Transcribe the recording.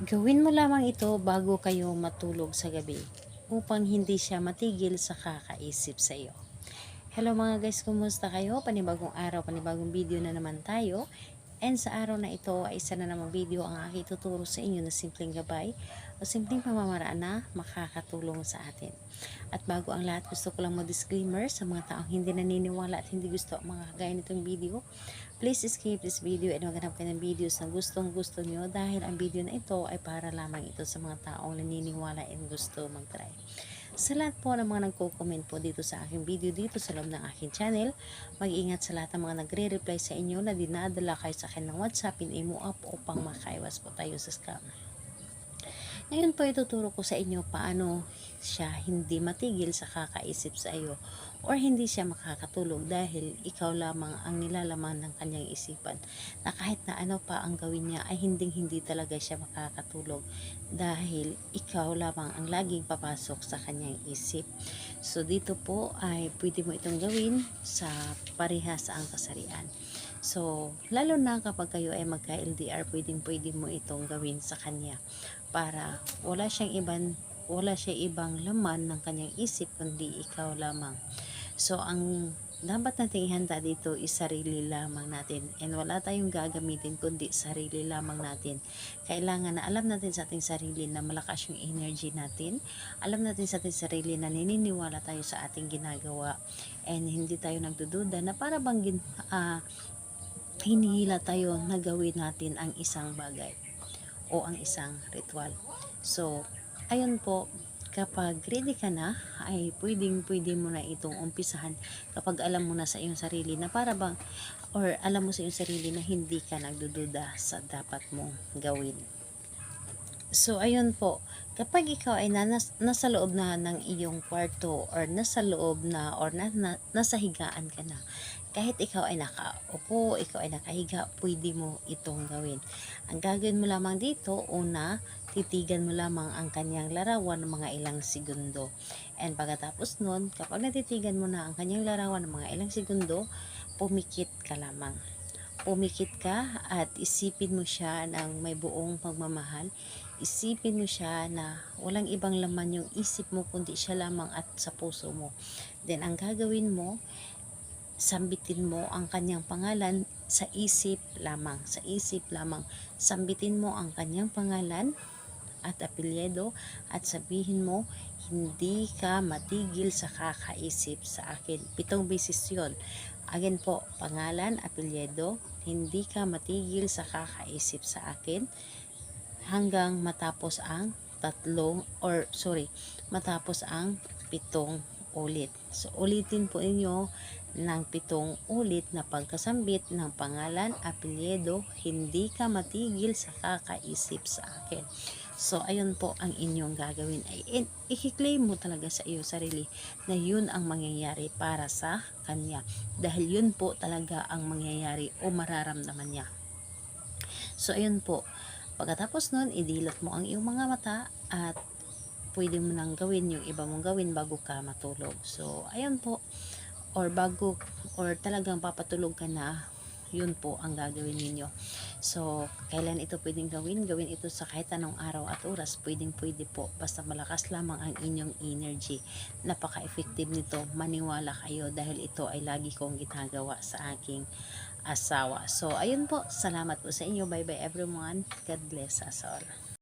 Gawin mo lamang ito bago kayo matulog sa gabi upang hindi siya matigil sa kakaisip sa iyo. Hello mga guys, kumusta kayo? Panibagong araw, panibagong video na naman tayo. And sa araw na ito ay isa na namang video ang aking ituturo sa inyo na simpleng gabay o simpleng pamamaraan na makakatulong sa atin. At bago ang lahat, gusto ko lang mag-disclaimer sa mga taong hindi naniniwala at hindi gusto ang mga kagaya nitong video. Please skip this video and maghanap kayo ng videos na gustong gusto nyo dahil ang video na ito ay para lamang ito sa mga taong naniniwala and gusto mag-try. Sa lahat po ng mga nagko-comment po dito sa aking video dito sa loob ng aking channel, mag-ingat sa lahat ng mga nagre-reply sa inyo na dinadala kayo sa akin ng WhatsApp in Imo app upang makaiwas po tayo sa scam. Ngayon po ituturo ko sa inyo paano siya hindi matigil sa kakaisip sa iyo or hindi siya makakatulog dahil ikaw lamang ang nilalaman ng kanyang isipan na kahit na ano pa ang gawin niya ay hindi talaga siya makakatulog dahil ikaw lamang ang laging papasok sa kanyang isip. So dito po ay pwede mo itong gawin sa parehas ang kasarian. So, lalo na kapag kayo ay magka-LDR, pwede mo itong gawin sa kanya para wala siyang ibang laman ng kanyang isip kundi ikaw lamang. So, ang dapat nating ihanda dito is sarili lamang natin and wala tayong gagamitin kundi sarili lamang natin. Kailangan na alam natin sa ating sarili na malakas yung energy natin, alam natin sa ating sarili na naniniwala tayo sa ating ginagawa and hindi tayo nagdududa na para bang hinihila tayo na gawin natin ang isang bagay o ang isang ritual. So, ayun po, kapag ready ka na, ay pwede mo na itong umpisahan kapag alam mo na sa iyong sarili na para bang, or alam mo sa iyong sarili na hindi ka nagdududa sa dapat mong gawin. So, ayun po, kapag ikaw ay nasa loob na ng iyong kwarto or nasa loob na or nasa higaan ka na, kahit ikaw ay nakaupo, ikaw ay nakahiga, pwede mo itong gawin. Ang gagawin mo lamang dito, una, titigan mo lamang ang kanyang larawan ng mga ilang segundo. And pagkatapos nun, kapag natitigan mo na ang kanyang larawan ng mga ilang segundo, pumikit ka lamang. Pumikit ka at isipin mo siya ng may buong pagmamahal. Isipin mo siya na walang ibang laman yung isip mo kundi siya lamang at sa puso mo. Then ang gagawin mo, sambitin mo ang kanyang pangalan sa isip lamang. Sa isip lamang. Sambitin mo ang kanyang pangalan at apelyido at sabihin mo, hindi ka matigil sa kakaisip sa akin. 7 beses yun. Again po, pangalan, apelyido, hindi ka matigil sa kakaisip sa akin hanggang matapos ang matapos ang 7 ulit. So, ulitin po inyo ng 7 ulit na pagkasambit ng pangalan, apelyido, hindi ka matigil sa kakaisip sa akin. So, ayun po ang inyong gagawin. Ay, i-claim mo talaga sa iyo sarili na yun ang mangyayari para sa kanya. Dahil yun po talaga ang mangyayari o mararamdaman niya. So, ayun po. Pagkatapos nun, idilat mo ang iyong mga mata at pwede mo nang gawin yung iba mong gawin bago ka matulog. So, ayun po. Or talagang papatulog ka na, yun po ang gagawin ninyo. So, kailan ito pwedeng gawin? Gawin ito sa kahit anong araw at oras. Pwede po. Basta malakas lamang ang inyong energy. Napaka-effective nito. Maniwala kayo dahil ito ay lagi kong ginagawa sa aking asawa. So, ayun po. Salamat po sa inyo. Bye-bye everyone. God bless us all.